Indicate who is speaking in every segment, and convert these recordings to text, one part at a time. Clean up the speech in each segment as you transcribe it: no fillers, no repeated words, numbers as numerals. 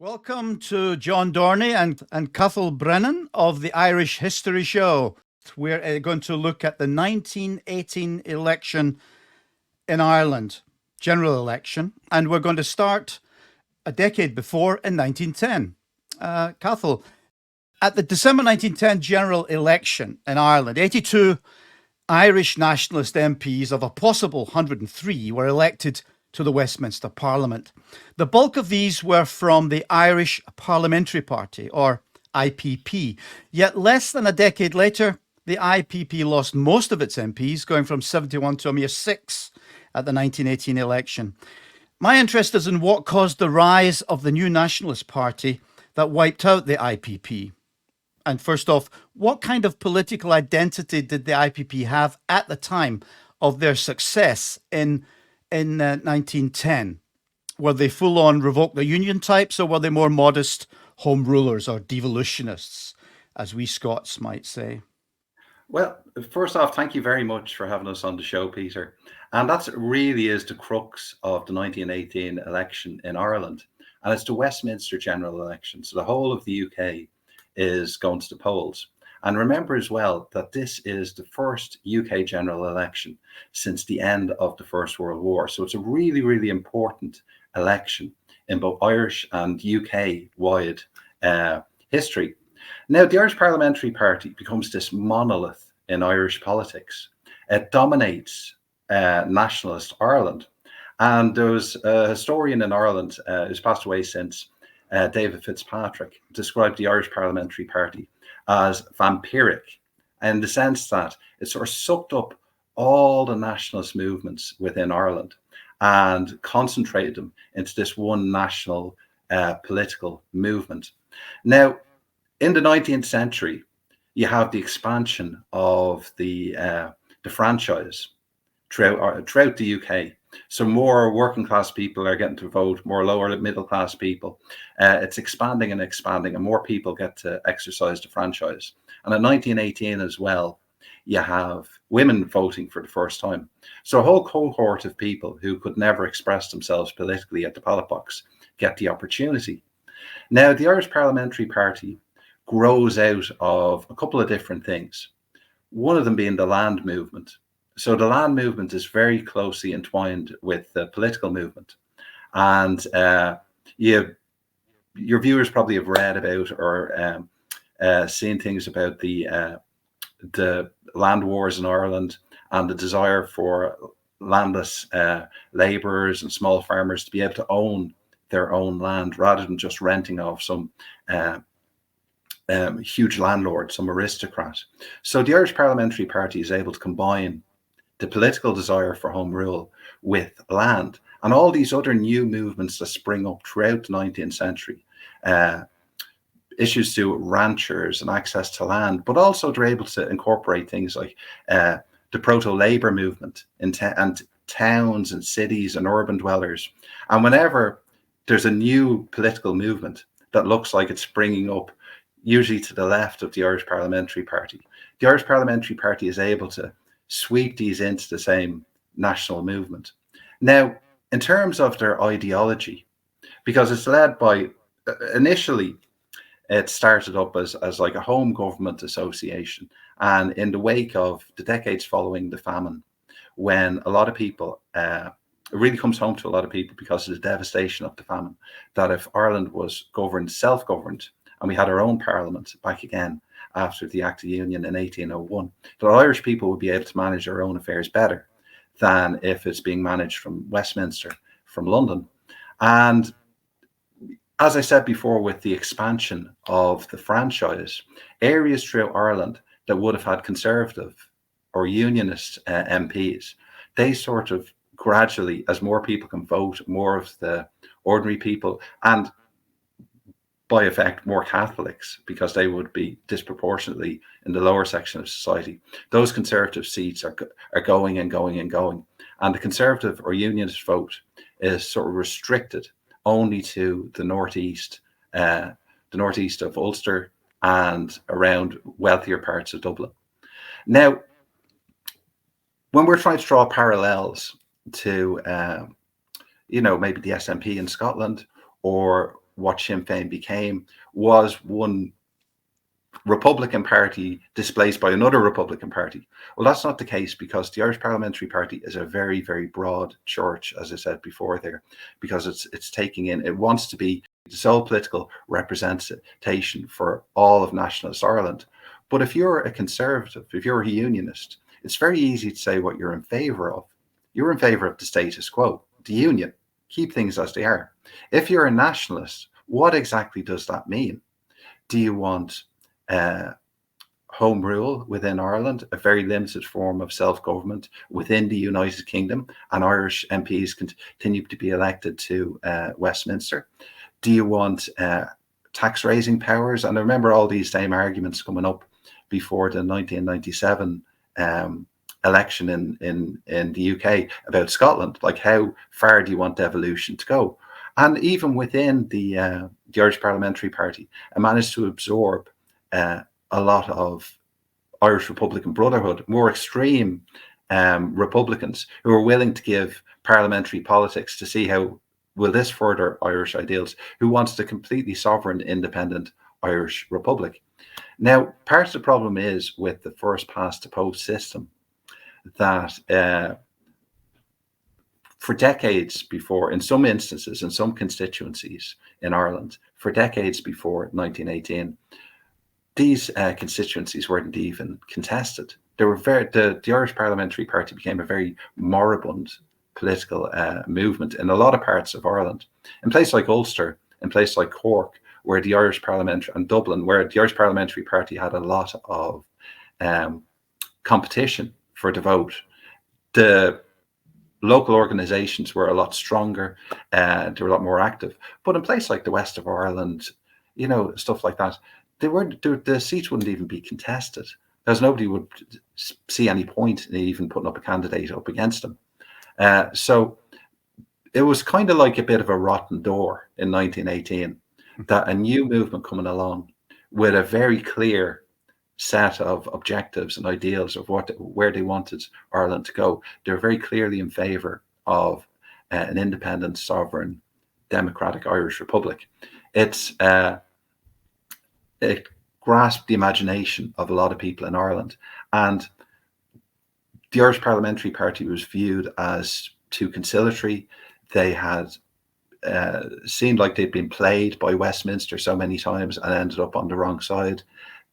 Speaker 1: Welcome to John Dorney and Cathal Brennan of the Irish History Show. We're going to look at the 1918 election in Ireland, general election, and we're going to start a decade before in 1910. Cathal, at the December 1910 general election in Ireland, 82 Irish nationalist MPs of a possible 103 were elected to the Westminster Parliament. The bulk of these were from the Irish Parliamentary Party, or IPP. Yet less than a decade later, the IPP lost most of its MPs, going from 71 to a mere 6 at the 1918 election. My interest is in what caused the rise of the new Nationalist Party that wiped out the IPP. And first off, what kind of political identity did the IPP have at the time of their success in 1910? Were they full-on revoke the union types, or were they more modest home rulers or devolutionists, as we Scots might say?
Speaker 2: Well, first off, thank you very much for having us on the show, Peter. And that really is the crux of the 1918 election in Ireland. And it's the Westminster general election. So the whole of the UK is going to the polls. And remember as well that this is the first UK general election since the end of the First World War. So it's a really, really important election in both Irish and UK-wide history. Now, the Irish Parliamentary Party becomes this monolith in Irish politics. It dominates nationalist Ireland. And there was a historian in Ireland who's passed away since, David Fitzpatrick, described the Irish Parliamentary Party as vampiric, in the sense that it sort of sucked up all the nationalist movements within Ireland and concentrated them into this one national political movement. Now, in the 19th century, you have the expansion of the franchise throughout the UK. So more working class people are getting to vote, more lower middle class people. It's expanding and expanding, and more people get to exercise the franchise. And in 1918 as well, you have women voting for the first time. So a whole cohort of people who could never express themselves politically at the ballot box get the opportunity. Now, the Irish Parliamentary Party grows out of a couple of different things. One of them being the land movement. So the land movement is very closely entwined with the political movement. And your viewers probably have read about or seen things about the land wars in Ireland and the desire for landless labourers and small farmers to be able to own their own land rather than just renting off some huge landlord, some aristocrat. So the Irish Parliamentary Party is able to combine the political desire for home rule with land and all these other new movements that spring up throughout the 19th century, issues to ranchers and access to land, but also they're able to incorporate things like the proto-labor movement and towns and cities and urban dwellers. And whenever there's a new political movement that looks like it's springing up, usually to the left of the Irish Parliamentary Party, the Irish Parliamentary Party is able to sweep these into the same national movement. Now, in terms of their ideology, because it's led by, initially, it started up as like a home government association. And in the wake of the decades following the famine, when a lot of people, it really comes home to a lot of people because of the devastation of the famine, that if Ireland was governed, self-governed, and we had our own parliament back again after the Act of Union in 1801, that Irish people would be able to manage their own affairs better than if it's being managed from Westminster, from London. And as I said before, with the expansion of the franchise, areas throughout Ireland that would have had Conservative or Unionist MPs, they sort of gradually, as more people can vote, more of the ordinary people, and by effect, more Catholics, because they would be disproportionately in the lower section of society, those Conservative seats are going and going and going. And the Conservative or Unionist vote is sort of restricted only to the northeast of Ulster and around wealthier parts of Dublin. Now, when we're trying to draw parallels to, maybe the SNP in Scotland or what Sinn Fein became was one Republican Party displaced by another Republican Party. Well, that's not the case, because the Irish Parliamentary Party is a very, very broad church, as I said before there, because it's taking in, it wants to be the sole political representation for all of nationalist Ireland. But if you're a conservative, if you're a unionist, it's very easy to say what you're in favour of. You're in favour of the status quo, the union, keep things as they are. If you're a nationalist, what exactly does that mean? Do you want home rule within Ireland, a very limited form of self-government within the United Kingdom, and Irish MPs continue to be elected to Westminster? Do you want tax raising powers? And I remember all these same arguments coming up before the 1997 election in the UK about Scotland, like how far do you want devolution to go? And even within the Irish Parliamentary Party, it managed to absorb a lot of Irish Republican Brotherhood, more extreme Republicans who are willing to give parliamentary politics to see how will this further Irish ideals, who wants the completely sovereign, independent Irish Republic. Now, part of the problem is with the first past the post system that for decades before, in some instances, in some constituencies in Ireland, for decades before 1918, these constituencies weren't even contested. They were the Irish Parliamentary Party became a very moribund political movement in a lot of parts of Ireland. In places like Ulster, in places like Cork, where the Irish Parliamentary, and Dublin, where the Irish Parliamentary Party had a lot of competition for the vote, the local organisations were a lot stronger, they were a lot more active. But in places like the west of Ireland, you know, stuff like that, the seats wouldn't even be contested, because nobody would see any point in even putting up a candidate up against them. So it was kind of like a bit of a rotten door in 1918, that a new movement coming along with a very clear set of objectives and ideals of where they wanted Ireland to go. They're very clearly in favour of an independent, sovereign, democratic Irish Republic. It grasped the imagination of a lot of people in Ireland, and the Irish Parliamentary Party was viewed as too conciliatory. They had seemed like they'd been played by Westminster so many times and ended up on the wrong side,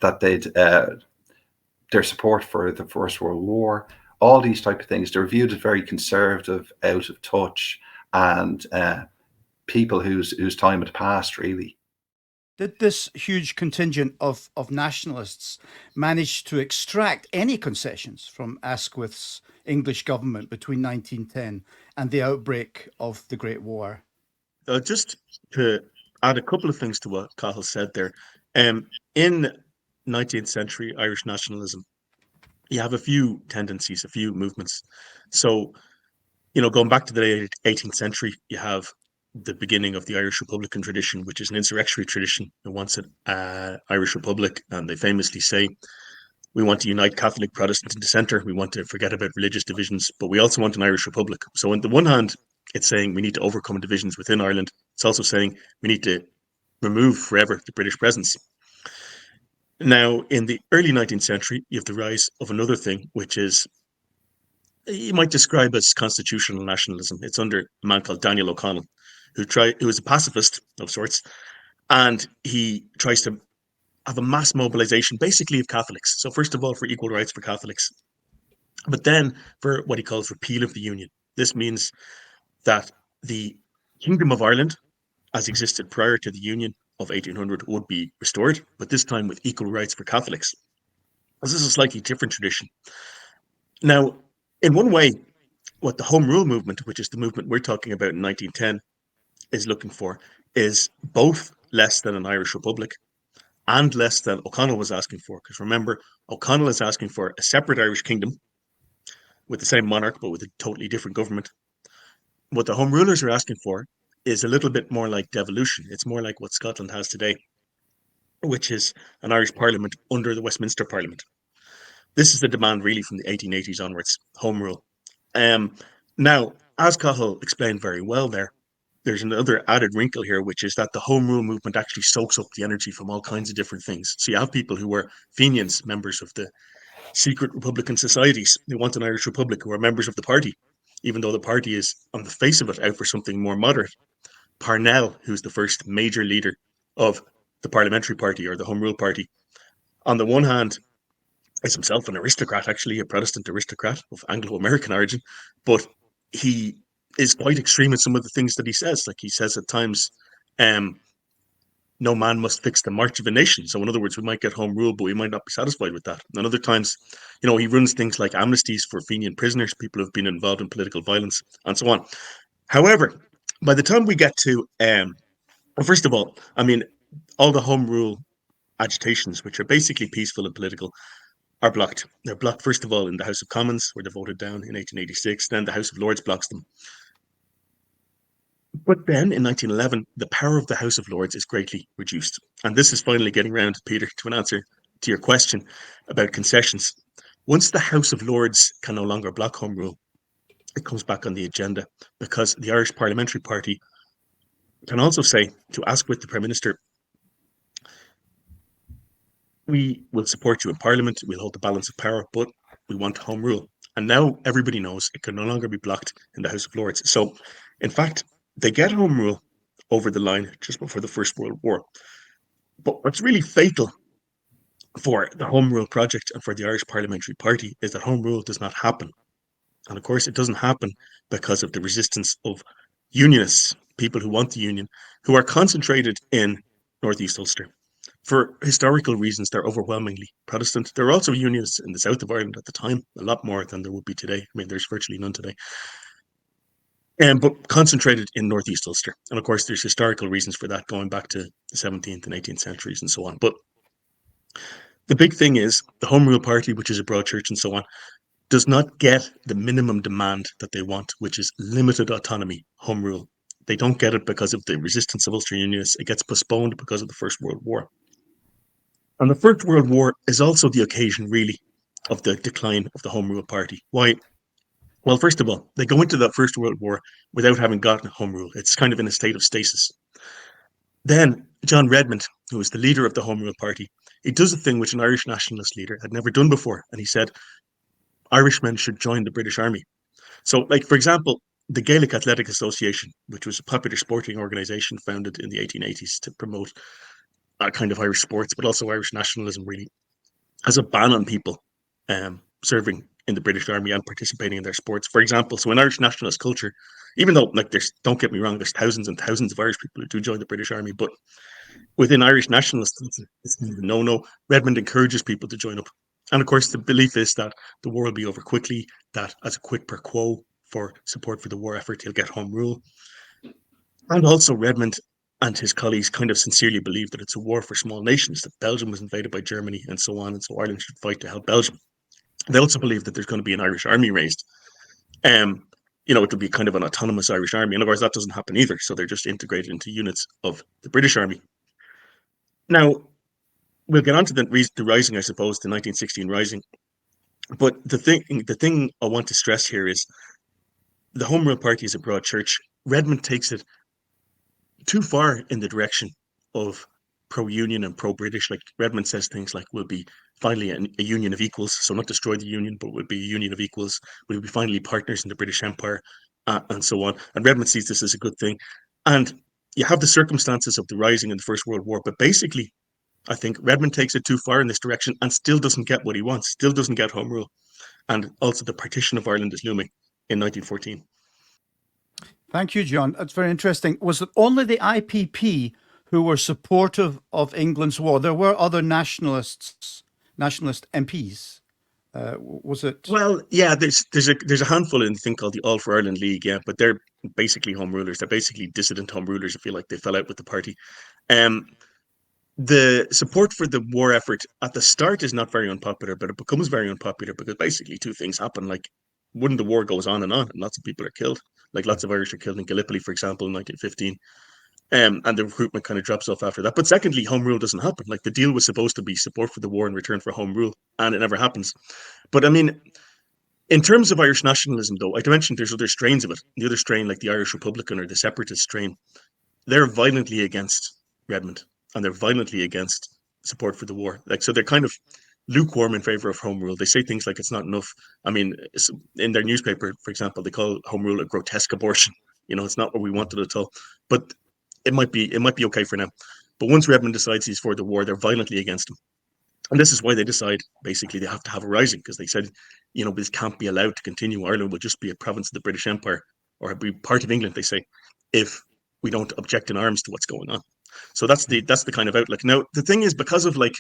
Speaker 2: that they'd their support for the First World War, all these type of things, they're viewed as very conservative, out of touch, and people whose time had passed, really.
Speaker 1: Did this huge contingent of nationalists manage to extract any concessions from Asquith's English government between 1910 and the outbreak of the Great War?
Speaker 3: Just to add a couple of things to what Cathal said there, in 19th century Irish nationalism, you have a few tendencies, a few movements. So, you know, going back to the 18th century, you have the beginning of the Irish Republican tradition, which is an insurrectionary tradition. It wants an Irish Republic, and they famously say, we want to unite Catholic, Protestant, and Dissenter. We want to forget about religious divisions, but we also want an Irish Republic. So on the one hand, it's saying we need to overcome divisions within Ireland. It's also saying we need to remove forever the British presence. Now, in the early 19th century, you have the rise of another thing, which is, you might describe as constitutional nationalism. It's under a man called Daniel O'Connell, who is a pacifist of sorts, and he tries to have a mass mobilization, basically of Catholics. So first of all, for equal rights for Catholics, but then for what he calls repeal of the Union. This means that the Kingdom of Ireland, as existed prior to the Union of 1800, would be restored, but this time with equal rights for Catholics. This is a slightly different tradition. Now, in one way, what the Home Rule movement, which is the movement we're talking about in 1910, is looking for is both less than an Irish Republic and less than O'Connell was asking for. Because remember, O'Connell is asking for a separate Irish kingdom with the same monarch, but with a totally different government. What the Home Rulers are asking for is a little bit more like devolution. It's more like what Scotland has today, which is an Irish Parliament under the Westminster Parliament. This is the demand really from the 1880s onwards, Home Rule. Now, as Cathal explained very well there, there's another added wrinkle here, which is that the Home Rule movement actually soaks up the energy from all kinds of different things. So you have people who were Fenians, members of the secret Republican societies. They want an Irish Republic, who are members of the party, even though the party is, on the face of it, out for something more moderate. Parnell, who's the first major leader of the Parliamentary Party or the Home Rule Party, on the one hand, is himself an aristocrat, actually, a Protestant aristocrat of Anglo-American origin, but he is quite extreme in some of the things that he says. Like, he says at times, no man must fix the march of a nation. So in other words, we might get home rule, but we might not be satisfied with that. And other times, he runs things like amnesties for Fenian prisoners, people who have been involved in political violence, and so on. However, by the time we get to, well, first of all, I mean, all the home rule agitations, which are basically peaceful and political, are blocked. They're blocked, first of all, in the House of Commons, where they're voted down in 1886. Then the House of Lords blocks them. But then in 1911, the power of the House of Lords is greatly reduced. And this is finally getting round, Peter, to an answer to your question about concessions. Once the House of Lords can no longer block home rule, it comes back on the agenda, because the Irish Parliamentary Party can also say to Asquith, the Prime Minister, we will support you in Parliament, we'll hold the balance of power, but we want home rule. And now everybody knows it can no longer be blocked in the House of Lords. So, in fact, they get home rule over the line just before the First World War. But what's really fatal for the Home Rule project and for the Irish Parliamentary Party is that home rule does not happen. And of course, it doesn't happen because of the resistance of unionists, people who want the union, who are concentrated in northeast Ulster. For historical reasons, they're overwhelmingly Protestant. There are also unionists in the south of Ireland at the time, a lot more than there would be today. I mean, there's virtually none today. But concentrated in northeast Ulster. And of course, there's historical reasons for that, going back to the 17th and 18th centuries and so on. But the big thing is the Home Rule Party, which is a broad church and so on, does not get the minimum demand that they want, which is limited autonomy, home rule. They don't get it because of the resistance of Ulster Unionists. It gets postponed because of the First World War. And the First World War is also the occasion, really, of the decline of the Home Rule Party. Why? Well, first of all, they go into the First World War without having gotten home rule. It's kind of in a state of stasis. Then John Redmond, who was the leader of the Home Rule Party, he does a thing which an Irish nationalist leader had never done before. And he said, Irishmen should join the British Army. So, like, for example, the Gaelic Athletic Association, which was a popular sporting organisation founded in the 1880s to promote that kind of Irish sports, but also Irish nationalism, really, has a ban on people serving in the British Army and participating in their sports. For example, so in Irish nationalist culture, even though, like, don't get me wrong, there's thousands and thousands of Irish people who do join the British Army, but within Irish nationalists, it's no. Redmond encourages people to join up. And of course, the belief is that the war will be over quickly, that as a quid pro quo for support for the war effort, he'll get home rule. And also, Redmond and his colleagues kind of sincerely believe that it's a war for small nations, that Belgium was invaded by Germany and so on, and so Ireland should fight to help Belgium. They also believe that there's going to be an Irish army raised. It'll be kind of an autonomous Irish army. And of course, that doesn't happen either. So they're just integrated into units of the British Army. Now, we'll get on to the rising, I suppose, the 1916 rising. But the thing I want to stress here is the Home Rule Party is a broad church. Redmond takes it too far in the direction of pro-union and pro-British. Like, Redmond says things like, we'll be finally a union of equals, so not destroy the union, but we'll be a union of equals. We'll be finally partners in the British Empire, and so on. And Redmond sees this as a good thing. And you have the circumstances of the rising in the First World War, but basically, I think Redmond takes it too far in this direction and still doesn't get what he wants, still doesn't get home rule. And also the partition of Ireland is looming in 1914.
Speaker 1: Thank you, John. That's very interesting. Was it only the IPP who were supportive of England's war? There were other nationalist MPs. Was it?
Speaker 3: Well, yeah, there's a handful in the thing called the All for Ireland League, yeah, but they're basically home rulers. They're basically dissident home rulers. I feel like they fell out with the party. The support for the war effort at the start is not very unpopular, but it becomes very unpopular because basically two things happen. Like, when the war goes on, and lots of people are killed. Like, lots of Irish are killed in Gallipoli, for example, in 1915. And the recruitment kind of drops off after that. But secondly, home rule doesn't happen. Like, the deal was supposed to be support for the war in return for home rule, and it never happens. But I mean, In terms of Irish nationalism, though, I mentioned there's other strains of it. The other strain, like the Irish Republican or the separatist strain, they're violently against Redmond, and they're violently against support for the war. Like, so they're kind of lukewarm in favor of home rule. They say things like it's not enough. I mean, in their newspaper, for example, they call home rule a grotesque abortion. It's not what we wanted at all. But it might be okay for now. But once Redmond decides he's for the war, they're violently against him. And this is why they decide, basically, they have to have a rising, because they said, this can't be allowed to continue. Ireland will just be a province of the British Empire, or be part of England, they say, if we don't object in arms to what's going on. So that's the kind of outlook. Now, the thing is, because of the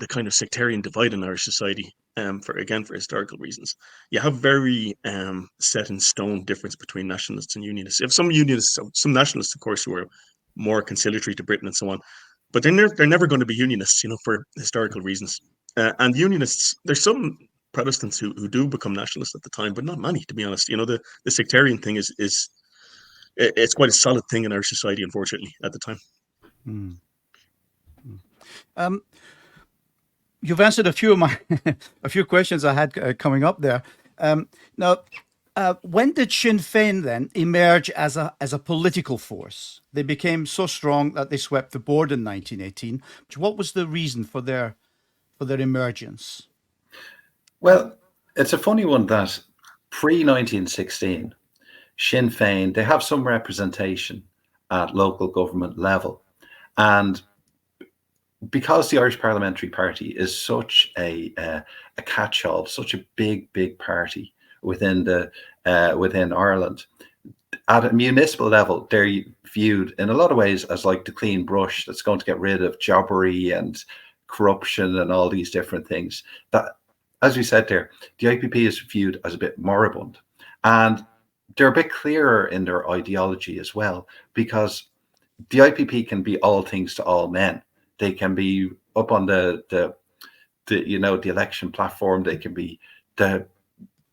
Speaker 3: kind of sectarian divide in Irish society, for historical reasons, you have very set in stone difference between nationalists and unionists. You have some unionists, some nationalists, of course, who are more conciliatory to Britain and so on, but they're never going to be unionists, for historical reasons. And unionists, there's some Protestants who do become nationalists at the time, but not many, to be honest. The sectarian thing is it's quite a solid thing in our society, unfortunately, at the time.
Speaker 1: You've answered a few questions I had coming up there. Now, when did Sinn Fein then emerge as a political force? They became so strong that they swept the board in 1918. What was the reason for their emergence?
Speaker 2: Well, it's a funny one that pre-1916, Sinn Fein, they have some representation at local government level. And because the Irish Parliamentary Party is such a catch-all, such a big party within Ireland, at a municipal level, they're viewed in a lot of ways as like the clean brush that's going to get rid of jobbery and corruption and all these different things. That, as we said there, the IPP is viewed as a bit moribund, and they're a bit clearer in their ideology as well, because the IPP can be all things to all men. They can be up on the election platform. They can be the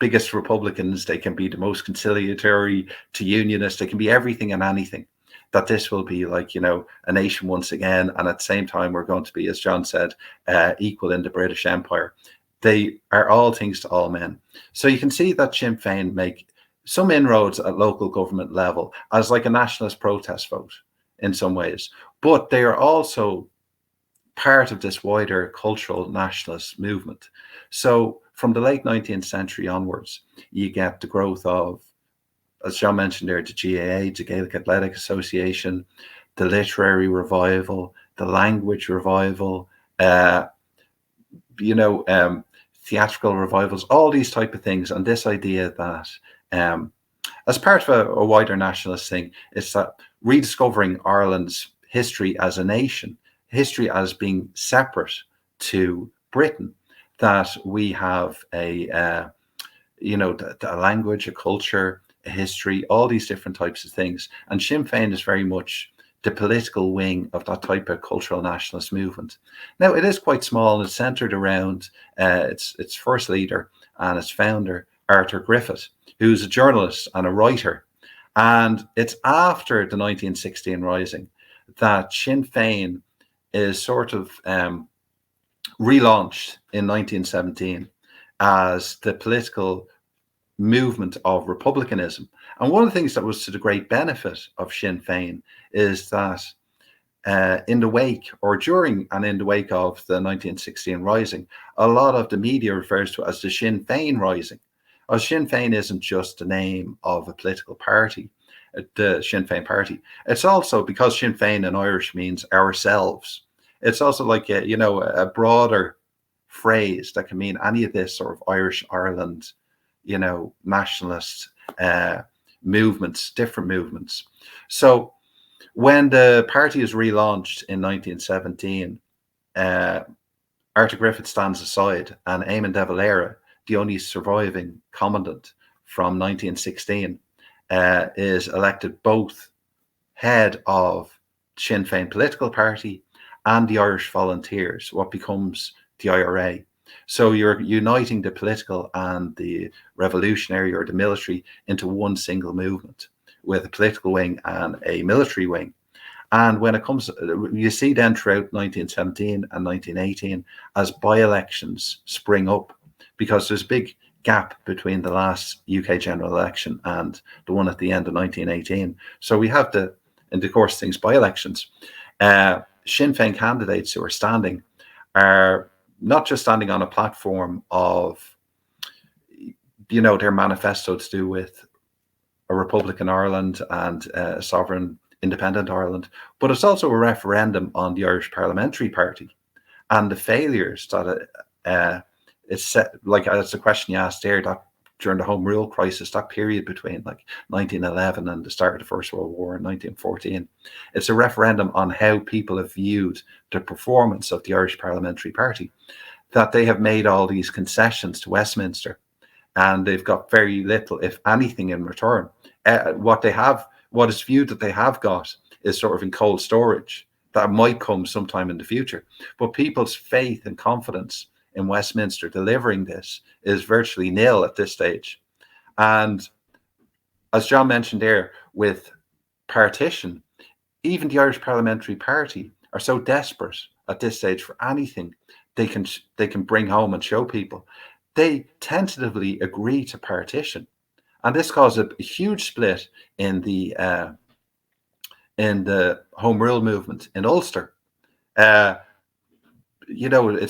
Speaker 2: biggest Republicans. They can be the most conciliatory to unionists. They can be everything and anything. That this will be like, a nation once again. And at the same time, we're going to be, as John said, equal in the British Empire. They are all things to all men. So you can see that Sinn Fein make some inroads at local government level as like a nationalist protest vote in some ways. But they are also part of this wider cultural nationalist movement. So from the late 19th century onwards, you get the growth of, as John mentioned there, the GAA, the Gaelic Athletic Association, the literary revival, the language revival, theatrical revivals, all these type of things. And this idea that as part of a wider nationalist thing, it's that rediscovering Ireland's history as a nation, history as being separate to Britain, that we have a language, a culture, a history, all these different types of things. And Sinn Fein is very much the political wing of that type of cultural nationalist movement. Now, it is quite small, and it's centred around its first leader and its founder, Arthur Griffith, who's a journalist and a writer. And it's after the 1916 Rising that Sinn Fein is sort of relaunched in 1917 as the political movement of republicanism. And one of the things that was to the great benefit of Sinn Fein is that in the wake or during and in the wake of the 1916 Rising, a lot of the media refers to it as the Sinn Fein Rising. As Sinn Fein isn't just the name of a political party, the Sinn Fein Party. It's also, because Sinn Fein in Irish means ourselves, it's also like a broader phrase that can mean any of this sort of Irish Ireland, nationalist movements, different movements. So when the party is relaunched in 1917, Arthur Griffith stands aside, and Eamon de Valera, the only surviving commandant from 1916, is elected both head of Sinn Fein political party and the Irish Volunteers, what becomes the IRA. So you're uniting the political and the revolutionary or the military into one single movement with a political wing and a military wing. And when it comes, you see then throughout 1917 and 1918, as by-elections spring up, because there's a big gap between the last UK general election and the one at the end of 1918. So we have in the course things by-elections. Sinn Fein candidates who are standing are not just standing on a platform of, their manifesto to do with a Republican Ireland and a sovereign independent Ireland, but it's also a referendum on the Irish Parliamentary Party and the failures that it's set, like as the question you asked there, that during the Home Rule crisis, that period between like 1911 and the start of the First World War in 1914, it's a referendum on how people have viewed the performance of the Irish Parliamentary Party, that they have made all these concessions to Westminster and they've got very little, if anything, in return. What is viewed that they have got is sort of in cold storage that might come sometime in the future. But people's faith and confidence in Westminster delivering this is virtually nil at this stage. And as John mentioned there, with partition, even the Irish Parliamentary Party are so desperate at this stage for anything they can bring home and show people. They tentatively agree to partition. And this caused a huge split in the Home Rule movement in Ulster. It's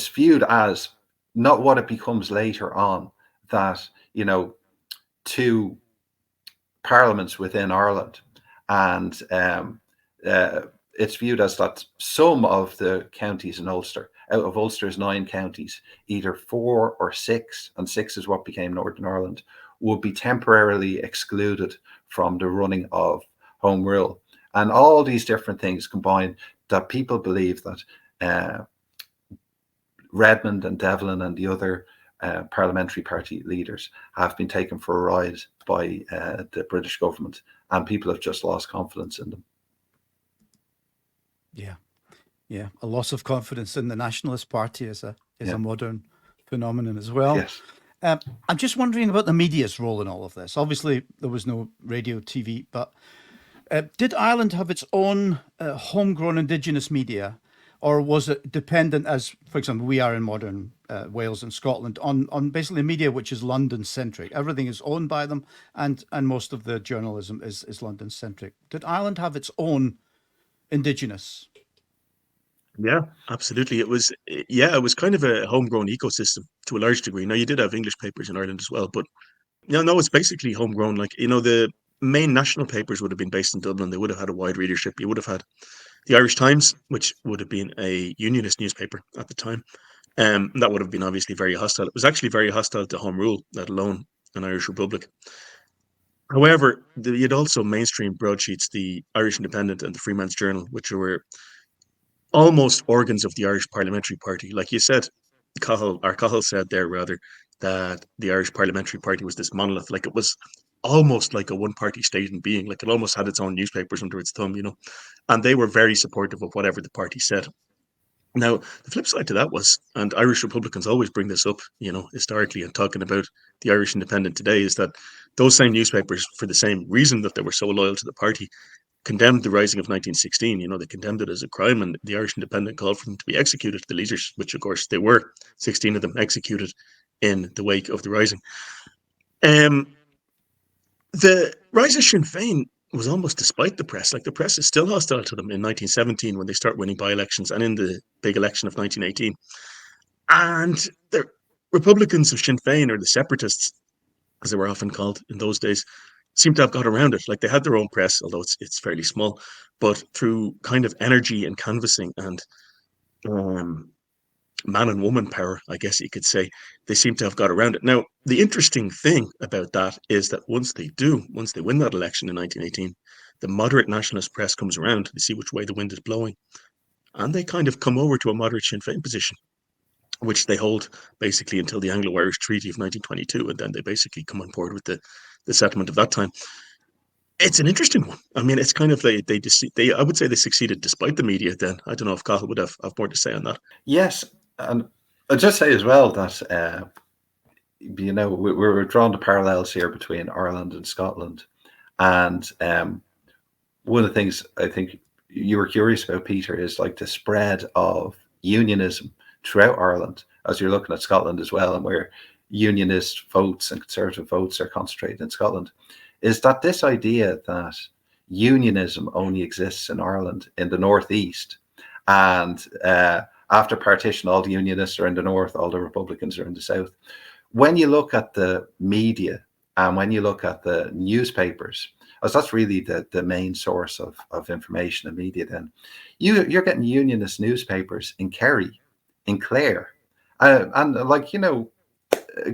Speaker 2: viewed as not what it becomes later on, that, two parliaments within Ireland. And it's viewed as that some of the counties in Ulster, out of Ulster's 9 counties, either 4 or 6, and 6 is what became Northern Ireland, would be temporarily excluded from the running of Home Rule. And all these different things combined, that people believe that Redmond and Devlin and the other parliamentary party leaders have been taken for a ride by the British government, and people have just lost confidence in them.
Speaker 1: Yeah, a loss of confidence in the Nationalist Party is a modern phenomenon as well.
Speaker 2: Yes.
Speaker 1: I'm just wondering about the media's role in all of this. Obviously, there was no radio, TV, but did Ireland have its own homegrown indigenous media, or was it dependent, as, for example, we are in modern Wales and Scotland, on basically media which is London-centric? Everything is owned by them, and most of the journalism is London-centric. Did Ireland have its own indigenous?
Speaker 3: Yeah, absolutely. It was kind of a homegrown ecosystem to a large degree. Now, you did have English papers in Ireland as well, but no, it's basically homegrown. Like, the main national papers would have been based in Dublin. They would have had a wide readership. You would have had the Irish Times, which would have been a unionist newspaper at the time. That would have been obviously very hostile. It was actually very hostile to Home Rule, let alone an Irish Republic. However, you'd also mainstream broadsheets, the Irish Independent and the Freeman's Journal, which were almost organs of the Irish Parliamentary Party. Like you said, Cathal said there, rather, that the Irish Parliamentary Party was this monolith. Like, it was almost like a one-party state in being. Like, it almost had its own newspapers under its thumb, and they were very supportive of whatever the party said. Now, the flip side to that was, and Irish Republicans always bring this up, historically, and talking about the Irish Independent today, is that those same newspapers, for the same reason that they were so loyal to the party, condemned the Rising of 1916. They condemned it as a crime, and the Irish Independent called for them to be executed, the leaders, which of course they were, 16 of them executed in the wake of the Rising. The rise of Sinn Fein was almost despite the press. Like, the press is still hostile to them in 1917 when they start winning by-elections, and in the big election of 1918. And the Republicans of Sinn Fein, or the separatists, as they were often called in those days, seem to have got around it. Like, they had their own press, although it's fairly small, but through kind of energy and canvassing and man and woman power, I guess you could say, they seem to have got around it. Now, the interesting thing about that is that once they win that election in 1918, the moderate nationalist press comes around to see which way the wind is blowing, and they kind of come over to a moderate Sinn Féin position, which they hold basically until the Anglo-Irish Treaty of 1922, and then they basically come on board with the settlement of that time. It's an interesting one. I mean, it's kind of I would say they succeeded despite the media then. I don't know if Cathal would have more to say on that.
Speaker 2: Yes, and I'll just say as well that, we're drawn to parallels here between Ireland and Scotland. And one of the things I think you were curious about, Peter, is like the spread of unionism throughout Ireland, as you're looking at Scotland as well, and where unionist votes and conservative votes are concentrated in Scotland, is that this idea that unionism only exists in Ireland in the northeast, and after partition, all the unionists are in the north, all the Republicans are in the south. When you look at the media and when you look at the newspapers, as that's really the main source of information and media, then you're getting unionist newspapers in Kerry, in Clare, and like, you know,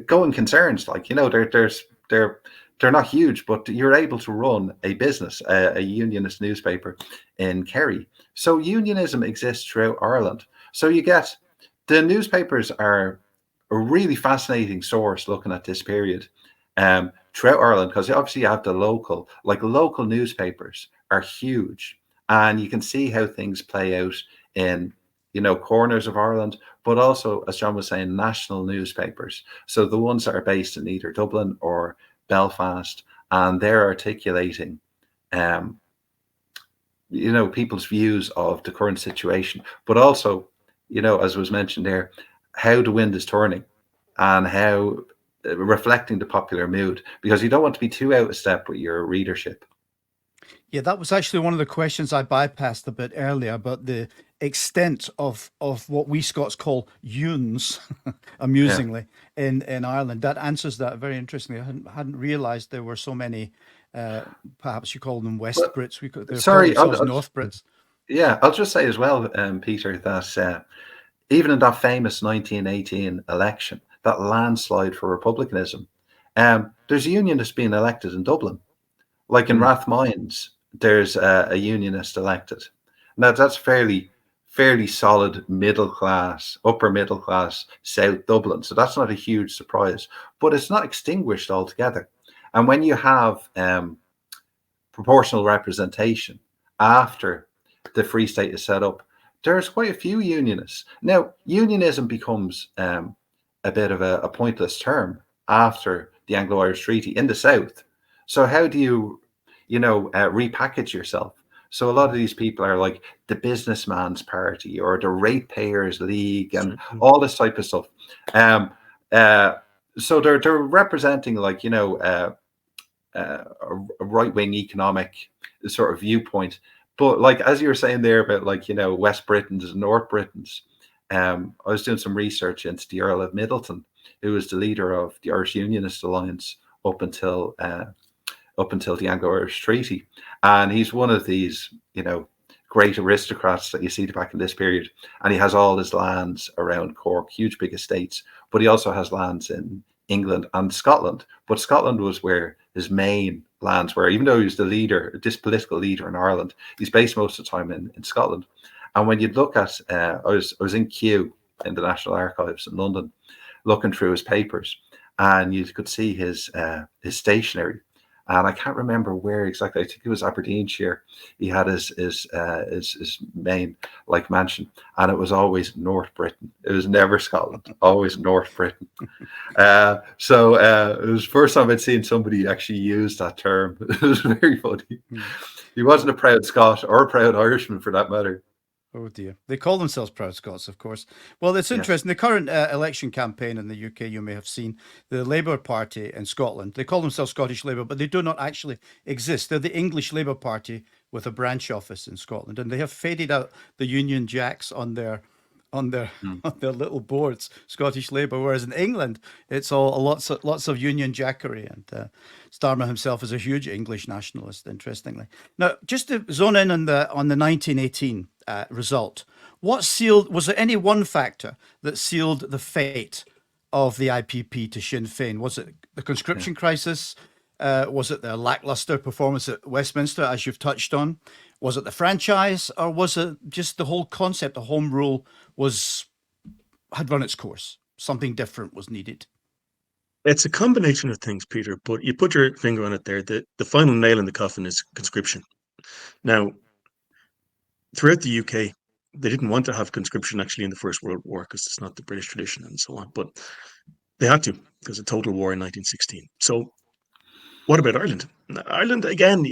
Speaker 2: going concerns, like, you know, they're not huge, but you're able to run a business, a unionist newspaper in Kerry. So unionism exists throughout Ireland. So you get, the newspapers are a really fascinating source looking at this period throughout Ireland, because obviously you have the local newspapers are huge, and you can see how things play out in, you know, corners of Ireland, but also, as John was saying, national newspapers. So the ones that are based in either Dublin or Belfast, and they're articulating, you know, people's views of the current situation, but also, you know, as was mentioned there, how the wind is turning and how reflecting the popular mood, because you don't want to be too out of step with your readership.
Speaker 1: Yeah, that was actually one of the questions I bypassed a bit earlier about the extent of what we Scots call yuns, amusingly, in Ireland. That answers that very interestingly. I hadn't realised there were so many. Perhaps you call them West
Speaker 2: But,
Speaker 1: Brits. We could, they
Speaker 2: sorry,
Speaker 1: call themselves North Brits.
Speaker 2: Yeah, I'll just say as well, Peter, that even in that famous 1918 election, that landslide for republicanism, there's a unionist being elected in Dublin. Like in Rathmines, there's a unionist elected. Now that's fairly solid middle class, upper middle class South Dublin. So that's not a huge surprise, but it's not extinguished altogether. And when you have proportional representation after the Free State is set up, there's quite a few unionists. Now, unionism becomes a bit of a pointless term after the Anglo-Irish Treaty in the South. So how do you, you know, repackage yourself? So a lot of these people are like the businessman's party or the ratepayers league and all this type of stuff. So they're representing, like, you know, a right-wing economic sort of viewpoint. But like, as you were saying there about, like, you know, West Britons and North Britons, I was doing some research into the Earl of Middleton, who was the leader of the Irish Unionist Alliance up until the Anglo-Irish Treaty. And he's one of these, you know, great aristocrats that you see back in this period. And he has all his lands around Cork, huge big estates, but he also has lands in England and Scotland. But Scotland was where his main lands were, even though he was the leader, this political leader in Ireland. He's based most of the time in Scotland. And when you look at, I was in Kew in the National Archives in London, looking through his papers, and you could see his stationery. And I can't remember where exactly. I think it was Aberdeenshire. He had his main, like, mansion, and it was always North Britain. It was never Scotland, always North Britain. So it was the first time I'd seen somebody actually use that term. It was very funny. He wasn't a proud Scot or a proud Irishman, for that matter.
Speaker 1: Oh dear. They call themselves Proud Scots, of course. Well, it's interesting. The current election campaign in the UK, you may have seen, the Labour Party in Scotland, they call themselves Scottish Labour, but they do not actually exist. They're the English Labour Party with a branch office in Scotland, and they have faded out the Union Jacks on their on their little boards, Scottish Labour. Whereas in England, it's all lots of Union Jackery, and Starmer himself is a huge English nationalist. Interestingly, now just to zone in on the 1918 result, was there any one factor that sealed the fate of the IPP to Sinn Fein? Was it the conscription crisis? Was it their lackluster performance at Westminster, as you've touched on? Was it the franchise, or was it just the whole concept of home rule had run its course? Something different was needed.
Speaker 3: It's a combination of things, Peter, but you put your finger on it there. The final nail in the coffin is conscription. Now, throughout the UK, they didn't want to have conscription actually in the First World War because it's not the British tradition and so on, but they had to because of total war in 1916. So what about Ireland? Ireland, again,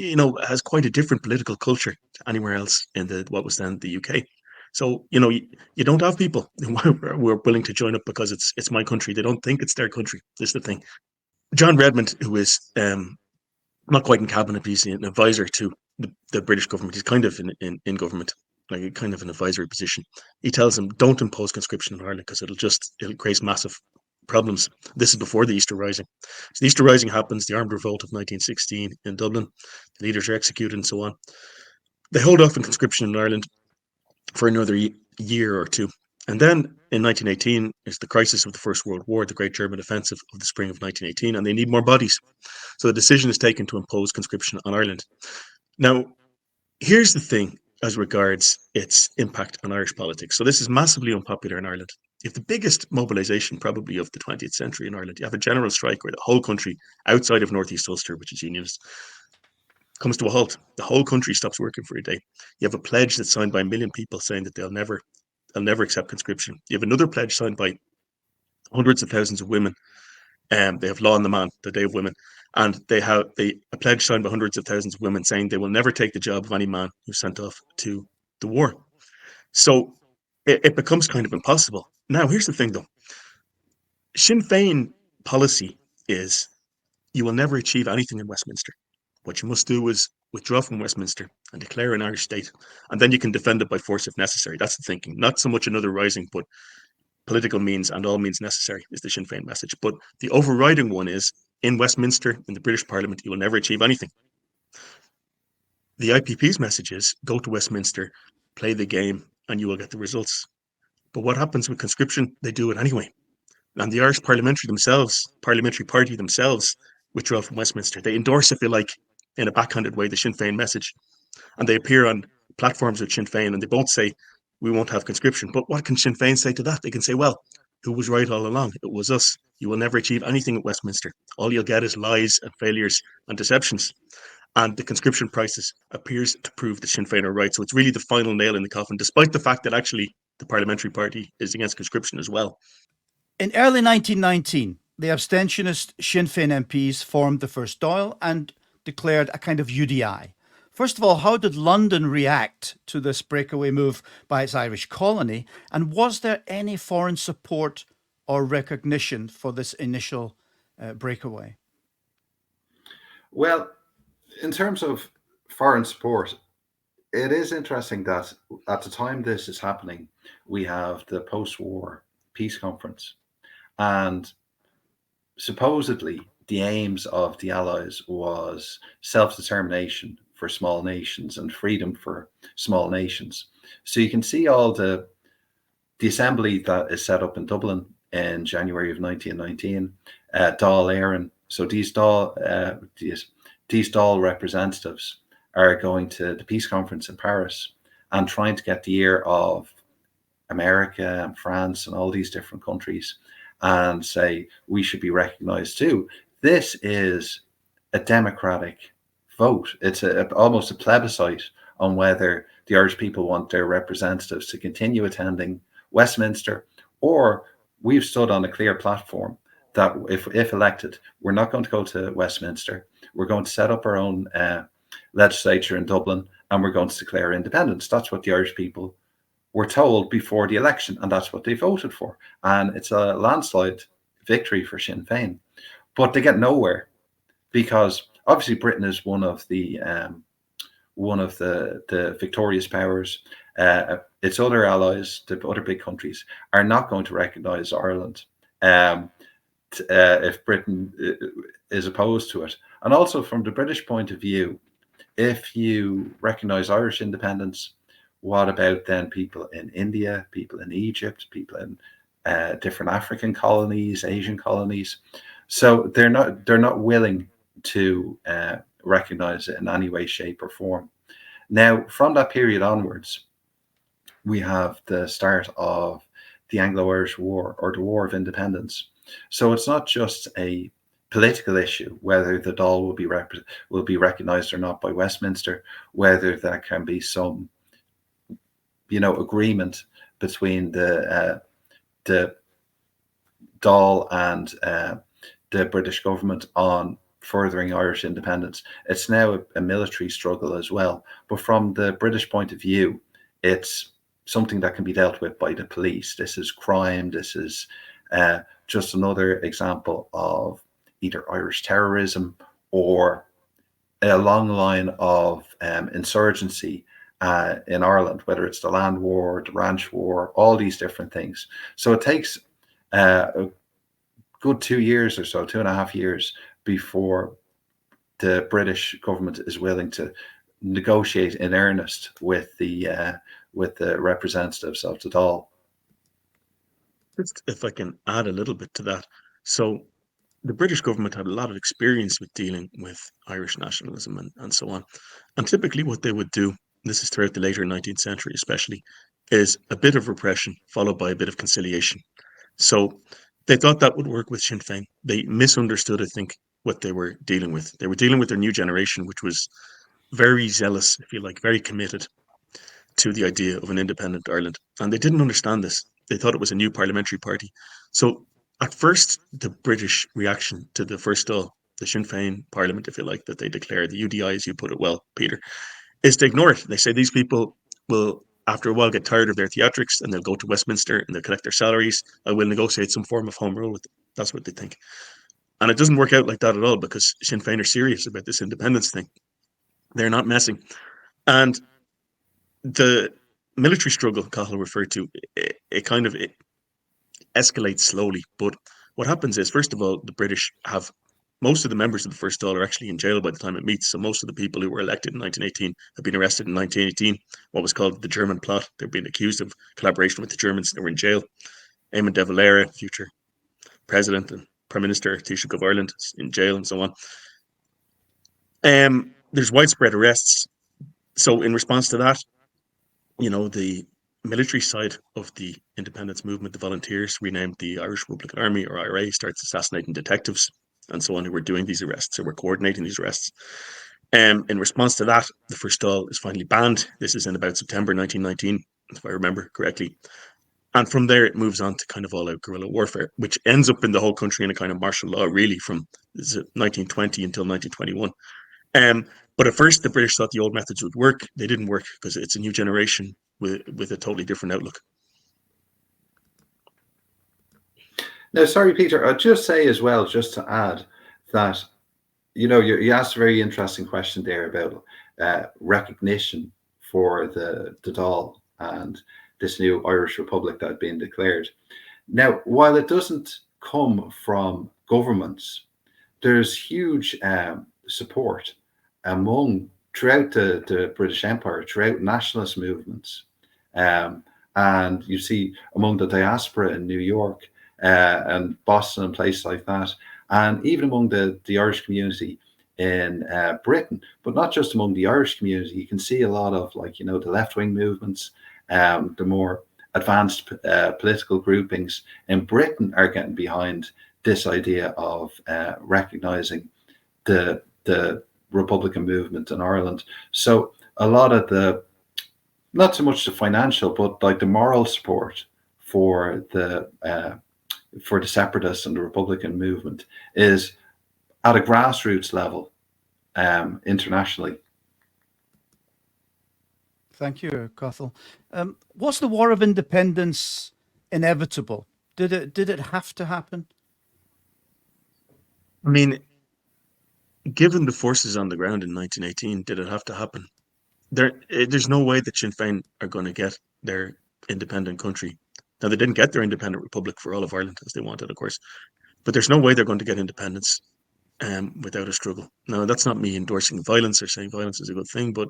Speaker 3: has quite a different political culture to anywhere else in what was then the UK. So, you don't have people who are willing to join up because it's my country. They don't think it's their country. This is the thing. John Redmond, who is not quite in cabinet, but he's an advisor to the British government. He's kind of in government, like kind of an advisory position. He tells them, don't impose conscription in Ireland because it'll create massive problems. This is before the Easter Rising. So the Easter Rising happens, the armed revolt of 1916 in Dublin. The leaders are executed and so on. They hold off on conscription in Ireland for another year or two. And then in 1918 is the crisis of the First World War, the Great German Offensive of the spring of 1918, and they need more bodies. So the decision is taken to impose conscription on Ireland. Now, here's the thing as regards its impact on Irish politics. So this is massively unpopular in Ireland. You have the biggest mobilisation probably of the 20th century in Ireland. You have a general strike where the whole country, outside of North East Ulster, which is unionist, comes to a halt. The whole country stops working for a day. You have a pledge that's signed by 1 million people saying that they'll never accept conscription. You have another pledge signed by hundreds of thousands of women. They have Law on the Man, the Day of Women, and they have a pledge signed by hundreds of thousands of women saying they will never take the job of any man who's sent off to the war. So it becomes kind of impossible. Now, here's the thing, though. Sinn Fein policy is you will never achieve anything in Westminster. What you must do is withdraw from Westminster and declare an Irish state, and then you can defend it by force if necessary. That's the thinking. Not so much another rising, but political means and all means necessary is the Sinn Féin message. But the overriding one is, in Westminster, in the British Parliament, you will never achieve anything. The IPP's message is, go to Westminster, play the game, and you will get the results. But what happens with conscription? They do it anyway. And the Irish Parliamentary Party themselves, withdraw from Westminster. They endorse, if you like, in a backhanded way, the Sinn Féin message. And they appear on platforms with Sinn Féin and they both say, we won't have conscription. But what can Sinn Féin say to that? They can say, well, who was right all along? It was us. You will never achieve anything at Westminster. All you'll get is lies and failures and deceptions. And the conscription crisis appears to prove that Sinn Féin are right. So it's really the final nail in the coffin, despite the fact that actually the Parliamentary Party is against conscription as well.
Speaker 1: In early 1919, the abstentionist Sinn Féin MPs formed the first Dáil and declared a kind of UDI. First of all, how did London react to this breakaway move by its Irish colony? And was there any foreign support or recognition for this initial breakaway?
Speaker 2: Well, in terms of foreign support, it is interesting that at the time this is happening, we have the post-war peace conference. And supposedly the aims of the Allies was self-determination for small nations and freedom for small nations. So you can see all the assembly that is set up in Dublin in January of 1919, Dáil Éireann. So these Dáil representatives are going to the peace conference in Paris and trying to get the ear of America and France and all these different countries and say, we should be recognized too. This is a democratic vote. It's almost a plebiscite on whether the Irish people want their representatives to continue attending Westminster, or we've stood on a clear platform that if elected, we're not going to go to Westminster. We're going to set up our own legislature in Dublin and we're going to declare independence. That's what the Irish people were told before the election, and that's what they voted for. And it's a landslide victory for Sinn Féin. But they get nowhere because obviously Britain is one of the victorious powers. Its other allies, the other big countries, are not going to recognise Ireland if Britain is opposed to it. And also from the British point of view, if you recognise Irish independence, what about then people in India, people in Egypt, people in different African colonies, Asian colonies? So they're not willing to recognise it in any way, shape, or form. Now, from that period onwards, we have the start of the Anglo-Irish War, or the War of Independence. So it's not just a political issue whether the Dáil will be recognised or not by Westminster, whether there can be some agreement between the Dáil and the British government on furthering Irish independence. It's now a military struggle as well. But from the British point of view, it's something that can be dealt with by the police. This is crime. This is just another example of either Irish terrorism or a long line of insurgency in Ireland, whether it's the land war, the ranch war, all these different things. So it takes a good 2 years or so, 2.5 years, before the British government is willing to negotiate in earnest with the representatives of the Dáil.
Speaker 3: If I can add a little bit to that. So the British government had a lot of experience with dealing with Irish nationalism and so on. And typically what they would do, this is throughout the later 19th century especially, is a bit of repression followed by a bit of conciliation. So they thought that would work with Sinn Fein. They misunderstood, I think, what they were dealing with. They were dealing with their new generation, which was very zealous, if you like, very committed to the idea of an independent Ireland. And they didn't understand this. They thought it was a new parliamentary party. So at first, the British reaction to the first Dáil, the Sinn Fein parliament, if you like, that they declare, the UDI, as you put it well, Peter, is to ignore it. They say these people will, after a while, get tired of their theatrics and they'll go to Westminster and they'll collect their salaries and we'll negotiate some form of home rule with them. That's what they think. And it doesn't work out like that at all, because Sinn Fein are serious about this independence thing. They're not messing. And the military struggle Cathal referred to, it kind of escalates slowly. But what happens is, first of all, the British have, most of the members of the first Dáil are actually in jail by the time it meets. So most of the people who were elected in 1918 have been arrested in 1918, what was called the German plot. They're being accused of collaboration with the Germans. They were in jail. Eamon de Valera, future president and Prime Minister Taoiseach of Ireland, is in jail and so on. There's widespread arrests. So in response to that, the military side of the independence movement, the volunteers, renamed the Irish Republican Army, or IRA, starts assassinating detectives and so on who were doing these arrests, who were coordinating these arrests. In response to that, the first Dáil is finally banned. This is in about September 1919, if I remember correctly. And from there, it moves on to kind of all-out guerrilla warfare, which ends up in the whole country in a kind of martial law, really, from 1920 until 1921. But at first, the British thought the old methods would work. They didn't work because it's a new generation with a totally different outlook.
Speaker 2: Now, sorry, Peter, I'd just say as well, just to add that, you asked a very interesting question there about recognition for the Dáil and this new Irish Republic that had been declared. Now, while it doesn't come from governments, there's huge support throughout the British Empire, throughout nationalist movements. And you see among the diaspora in New York and Boston and places like that, and even among the Irish community in Britain, but not just among the Irish community. You can see a lot of, the left-wing movements, the more advanced political groupings in Britain are getting behind this idea of recognizing the Republican movement in Ireland. So a lot of not so much the financial, but like the moral support for the separatists and the Republican movement is at a grassroots level internationally.
Speaker 1: Thank you, Cathal. Was the War of Independence inevitable? Did it have to happen?
Speaker 3: I mean, given the forces on the ground in 1918, did it have to happen? There's no way that Sinn Fein are going to get their independent country. Now, they didn't get their independent republic for all of Ireland as they wanted, of course, but there's no way they're going to get independence without a struggle. Now, that's not me endorsing violence or saying violence is a good thing, but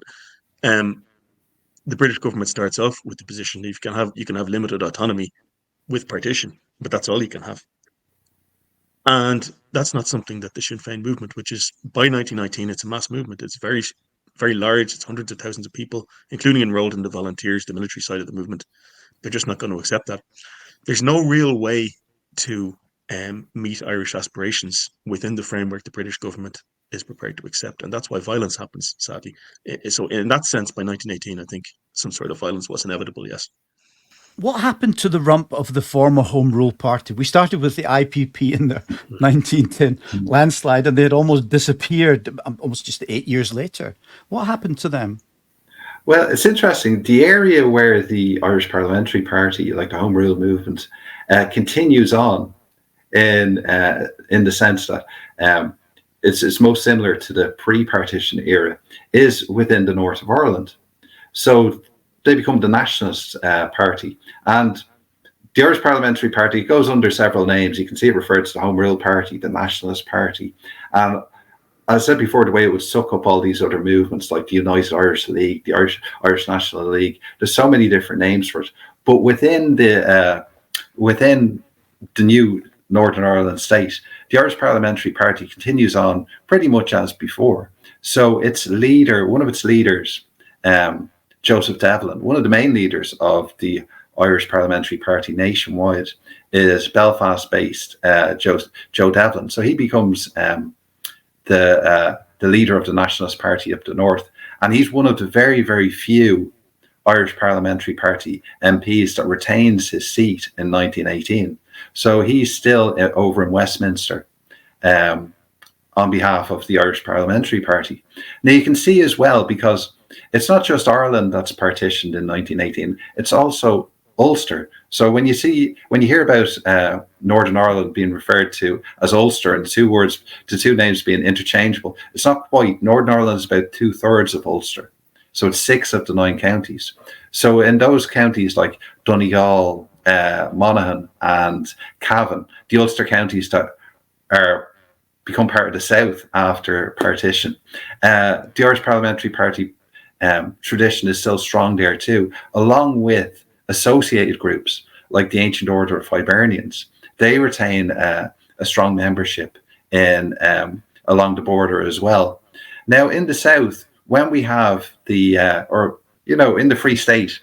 Speaker 3: the British government starts off with the position that you can have limited autonomy with partition, but that's all you can have. And that's not something that the Sinn Fein movement, which is by 1919, it's a mass movement. It's very, very large. It's hundreds of thousands of people, including enrolled in the volunteers, the military side of the movement. They're just not going to accept that. There's no real way to meet Irish aspirations within the framework the British government is prepared to accept. And that's why violence happens, sadly. So in that sense, by 1918, I think some sort of violence was inevitable, yes.
Speaker 1: What happened to the rump of the former Home Rule Party? We started with the IPP in the 1910 landslide, and they had almost disappeared almost just 8 years later. What happened to them?
Speaker 2: Well, it's interesting. The area where the Irish Parliamentary Party, like the Home Rule movement, continues on in the sense that it's most similar to the pre-partition era, is within the north of Ireland. So they become the Nationalist Party. And the Irish Parliamentary Party goes under several names. You can see it referred to the Home Rule Party, the Nationalist Party. And as I said before, the way it would suck up all these other movements like the United Irish League, the Irish National League. There's so many different names for it. But within the new Northern Ireland state, the Irish Parliamentary Party continues on pretty much as before. So its leader, one of its leaders, Joseph Devlin, one of the main leaders of the Irish Parliamentary Party nationwide, is Belfast-based Joe Devlin. So he becomes the leader of the Nationalist Party up the north, and he's one of the very, very few Irish Parliamentary Party MPs that retains his seat in 1918. So he's still over in Westminster on behalf of the Irish Parliamentary Party. Now you can see as well, because it's not just Ireland that's partitioned in 1918, it's also Ulster. So when you hear about Northern Ireland being referred to as Ulster and the two names being interchangeable, it's not quite. Northern Ireland is about 2/3 of Ulster. So it's 6 of the 9 counties. So in those counties like Donegal, Monaghan and Cavan, the Ulster counties that become part of the South after partition. The Irish Parliamentary Party tradition is still strong there too, along with associated groups like the Ancient Order of Hibernians. They retain a strong membership in along the border as well. Now in the South, when we have the in the Free State,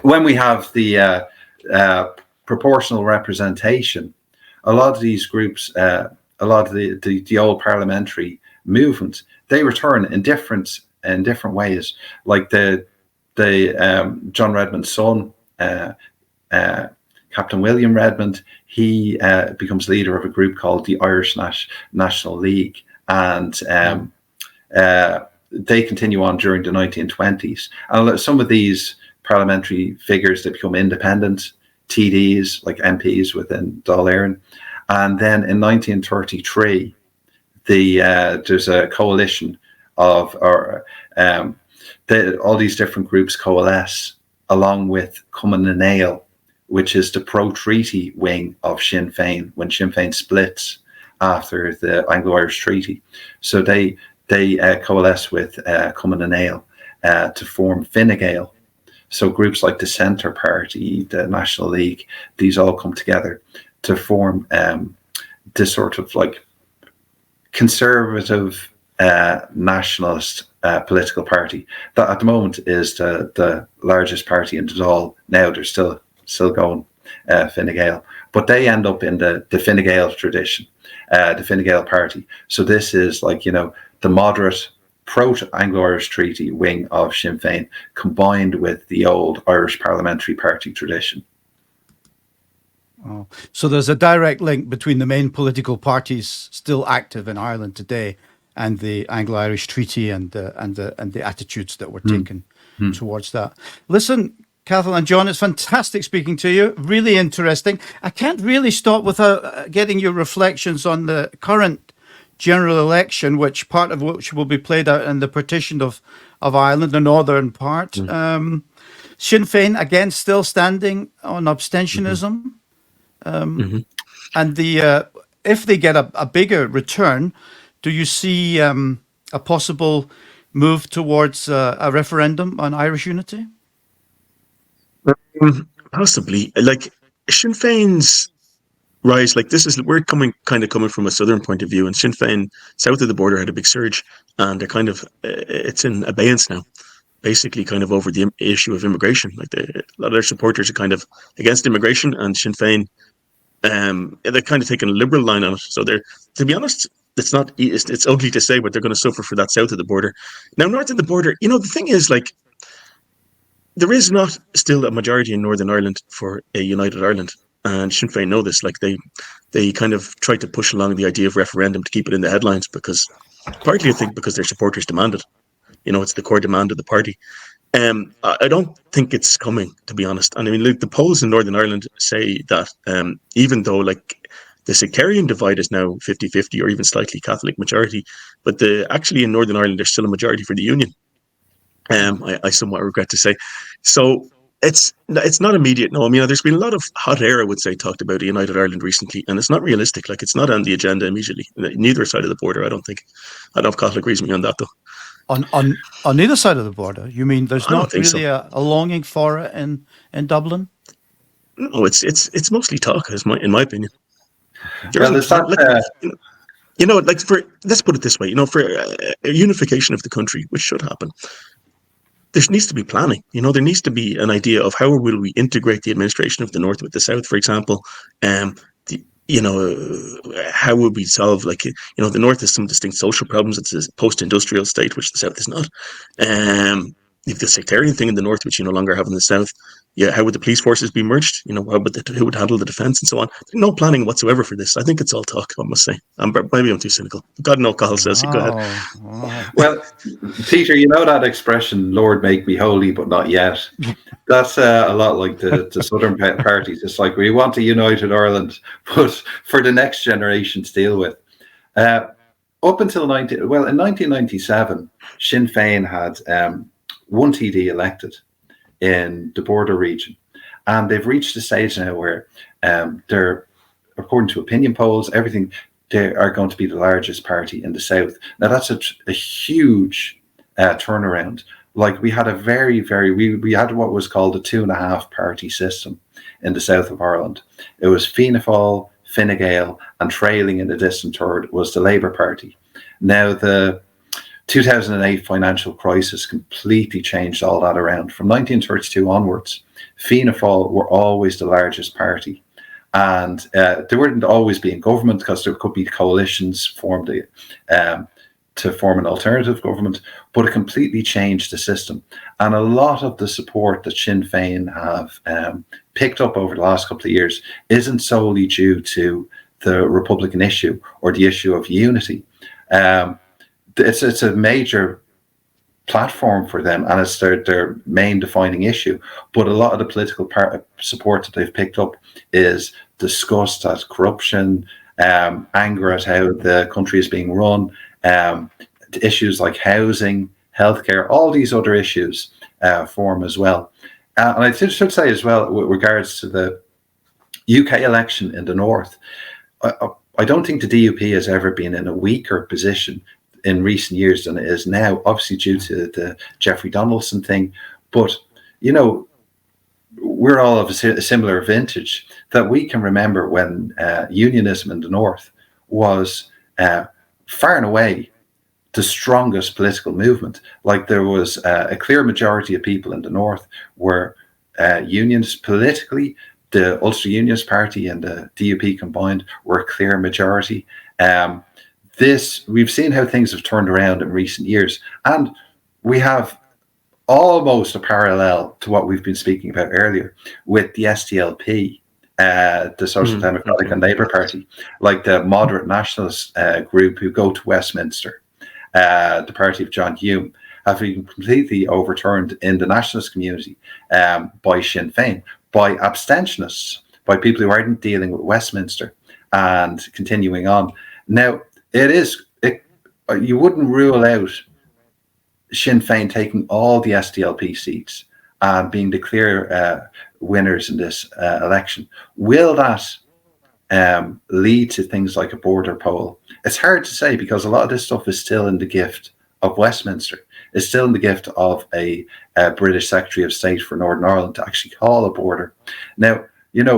Speaker 2: when we have the proportional representation, a lot of these groups, a lot of the old parliamentary movement, they return in different ways. Like the John Redmond's son, Captain William Redmond, he becomes leader of a group called the Irish National League, and they continue on during the 1920s. And some of these parliamentary figures, they become independent TDs, like MPs within Dáil Éireann. And then in 1933, there's a coalition of all these different groups coalesce, along with Cumann na nGaedheal, which is the pro-treaty wing of Sinn Fein, when Sinn Fein splits after the Anglo-Irish Treaty. So they coalesce with Cumann na nGaedheal to form Fine Gael. So groups like the Centre Party, the National League, these all come together to form this sort of like conservative nationalist political party that at the moment is the largest party in the Dáil. Now they're still going Fine Gael, but they end up in the Fine Gael tradition, the Fine Gael party. So this is like, the moderate pro-Anglo-Irish Treaty wing of Sinn Fein combined with the old Irish Parliamentary Party tradition.
Speaker 1: Oh. So there's a direct link between the main political parties still active in Ireland today and the Anglo-Irish Treaty and the attitudes that were taken towards that. Listen, Cathal and John, it's fantastic speaking to you. Really interesting. I can't really stop without getting your reflections on the current general election, part of which will be played out in the partition of Ireland, the northern part. Sinn Féin, again, still standing on abstentionism. And if they get a bigger return, do you see a possible move towards a referendum on Irish unity?
Speaker 3: Possibly. Like Sinn Féin's rise, like we're coming from a southern point of view, and Sinn Féin south of the border had a big surge, and they're it's in abeyance now, basically kind of over the issue of immigration. Like a lot of their supporters are kind of against immigration, and Sinn Féin, they're kind of taking a liberal line on it. So they're, to be honest, it's ugly to say, but they're going to suffer for that south of the border. Now, north of the border, the thing is, like, there is not still a majority in Northern Ireland for a united Ireland. And Sinn Féin know this. Like they kind of tried to push along the idea of referendum to keep it in the headlines, because partly I think because their supporters demand it. It's the core demand of the party. I don't think it's coming, to be honest. And I mean, the polls in Northern Ireland say that even though the sectarian divide is now 50-50 or even slightly Catholic majority, but actually in Northern Ireland, there's still a majority for the Union. I somewhat regret to say. So it's not immediate. No, I mean, there's been a lot of hot air, I would say, talked about United Ireland recently, and it's not realistic. It's not on the agenda immediately. Neither side of the border, I don't think. I don't know if Cathal agrees with me on that, though.
Speaker 1: On either side of the border, you mean there's not really a longing for it in Dublin?
Speaker 3: No, it's mostly talk, in my opinion.
Speaker 2: Well,
Speaker 3: let's put it this way, for a unification of the country, which should happen, there needs to be planning. There needs to be an idea of how will we integrate the administration of the North with the South, for example. How would we solve, the North has some distinct social problems. It's a post-industrial state, which the South is not. You've the sectarian thing in the North, which you no longer have in the South. Yeah, how would the police forces be merged? Who would handle the defence and so on? No planning whatsoever for this. I think it's all talk, I must say. Maybe I'm too cynical. God knows, Cathal says. Go ahead.
Speaker 1: Wow.
Speaker 2: Well, Peter, that expression, Lord make me holy, but not yet. That's a lot like the Southern parties. It's like, we want a united Ireland, but for the next generation to deal with. Up until in 1997, Sinn Fein had one TD elected in the border region, and they've reached a stage now where they're, according to opinion polls, everything, they are going to be the largest party in the South. Now that's a huge turnaround. We had we had what was called a 2.5 party system in the south of Ireland. It was Fianna Fáil, Fine Gael, and trailing in the distant third was the Labour Party. Now the 2008 financial crisis completely changed all that around. From 1932 onwards, Fianna Fáil were always the largest party. And they weren't always be in government because there could be coalitions formed to form an alternative government, but it completely changed the system. And a lot of the support that Sinn Fein have picked up over the last couple of years isn't solely due to the Republican issue or the issue of unity. It's a major platform for them, and it's their main defining issue. But a lot of the political support that they've picked up is disgust at corruption, anger at how the country is being run, issues like housing, healthcare, all these other issues form as well. And I should say as well, with regards to the UK election in the North, I don't think the DUP has ever been in a weaker position in recent years than it is now, obviously due to the Jeffrey Donaldson thing. But, we're all of a similar vintage, that we can remember when unionism in the North was far and away the strongest political movement. There was a clear majority of people in the North were unionists politically. The Ulster Unionist Party and the DUP combined were a clear majority. We've seen how things have turned around in recent years, and we have almost a parallel to what we've been speaking about earlier with the SDLP, the Social Democratic and Labour Party, the moderate nationalist group who go to Westminster, the party of John Hume, have been completely overturned in the nationalist community by Sinn Fein, by abstentionists, by people who aren't dealing with Westminster and continuing on. Now, you wouldn't rule out Sinn Fein taking all the SDLP seats and being the clear winners in this election. Will that lead to things like a border poll? It's hard to say, because a lot of this stuff is still in the gift of Westminster. It's still in the gift of a British Secretary of State for Northern Ireland to actually call a border. Now,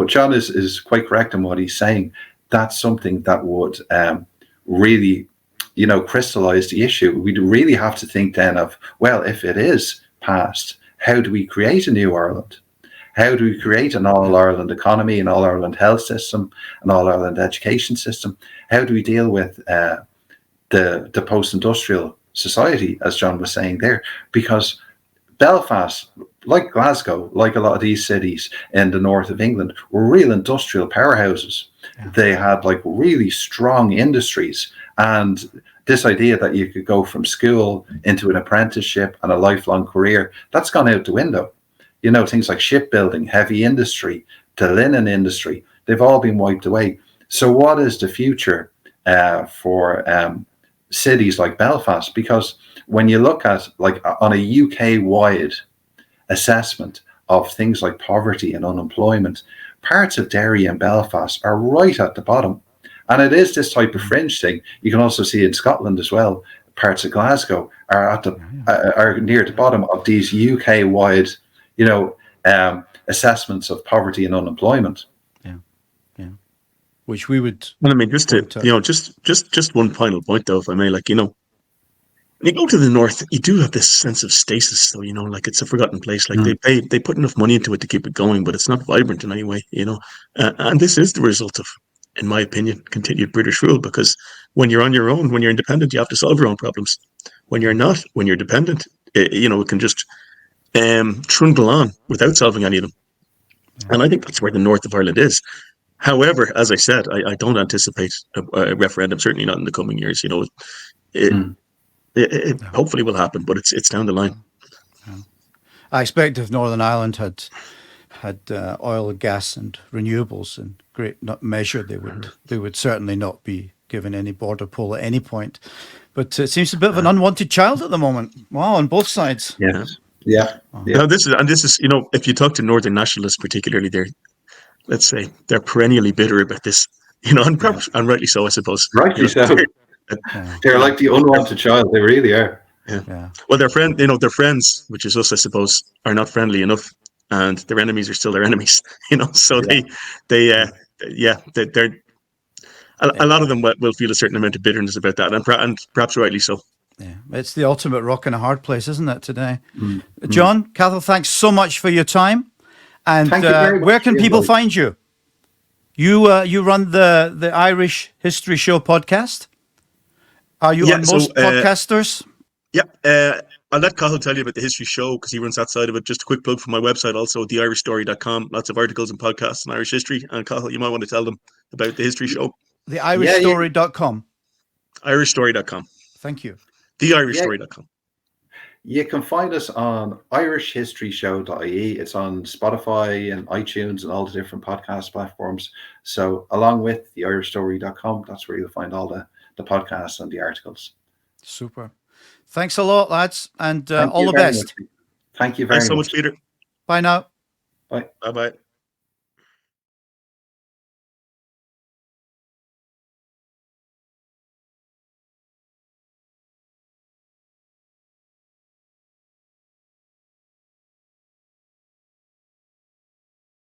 Speaker 2: John is quite correct in what he's saying. That's something that would really, crystallize the issue. We'd really have to think then of, well, if it is passed, how do we create a new Ireland? How do we create an all-Ireland economy, an all-Ireland health system, an all-Ireland education system? How do we deal with the post-industrial society, as John was saying there? Because Belfast, like Glasgow, like a lot of these cities in the north of England, were real industrial powerhouses. Yeah. They had really strong industries, and this idea that you could go from school into an apprenticeship and a lifelong career, that's gone out the window. You know, things like shipbuilding, heavy industry, the linen industry, they've all been wiped away. So what is the future for cities like Belfast? Because when you look at, like, on a UK-wide assessment of things like poverty and unemployment, parts of Derry and Belfast are right at the bottom. And it is this type of fringe thing. You can also see in Scotland as well. Parts of Glasgow are at the are near the bottom of these UK-wide, you know, assessments of poverty and unemployment.
Speaker 1: Yeah. Which we would.
Speaker 3: Well, I mean, just to, you know, just one final point though, if I may, like, you know, when you go to the north, you do have this sense of stasis, though, you know, like it's a forgotten place. Like they put enough money into it to keep it going, but it's not vibrant in any way, you know. And this is the result of, in my opinion, continued British rule, because when you're on your own, when you're independent, you have to solve your own problems. When you're not, when you're dependent, you know, it can just trundle on without solving any of them. And I think that's where the north of Ireland is. However, as I said, I don't anticipate a referendum, certainly not in the coming years. You know, it hopefully will happen, but it's down the line.
Speaker 1: I expect if Northern Ireland had oil, gas, and renewables in great measure, they would certainly not be given any border pull at any point. But it seems a bit of an unwanted child at the moment. Wow, on both sides.
Speaker 2: Yes. Yeah.
Speaker 3: Now this is, you know, if you talk to Northern nationalists, particularly, let's say they're perennially bitter about this, you know, and perhaps, and rightly so, I suppose.
Speaker 2: Rightly so. They're like the unwanted child. They really are.
Speaker 3: Yeah. Well, their friends, which is us, I suppose, are not friendly enough, and their enemies are still their enemies. You know, so they're a lot of them will feel a certain amount of bitterness about that, and perhaps rightly so.
Speaker 1: Yeah, it's the ultimate rock and a hard place, isn't it, today? John, Cathal, thanks so much for your time. And where can people find you? You run the Irish History Show podcast. Are you on most podcasters?
Speaker 3: Yeah, I'll let Cathal tell you about the History Show because he runs that side of it. Just a quick plug for my website, also theirishstory.com. Lots of articles and podcasts on Irish history. And Cathal, you might want to tell them about the History Show.
Speaker 1: Theirishstory.com.
Speaker 3: Irishstory.com.
Speaker 1: Thank you.
Speaker 3: Theirishstory.com.
Speaker 2: You can find us on irishhistoryshow.ie. It's on Spotify and iTunes and all the different podcast platforms. So along with theirishstory.com, that's where you'll find all the podcasts and the articles.
Speaker 1: Super. Thanks a lot, lads, and all the best.
Speaker 2: Thank you very much.
Speaker 3: Thanks so much, Peter.
Speaker 1: Bye now.
Speaker 2: Bye.
Speaker 3: Bye-bye.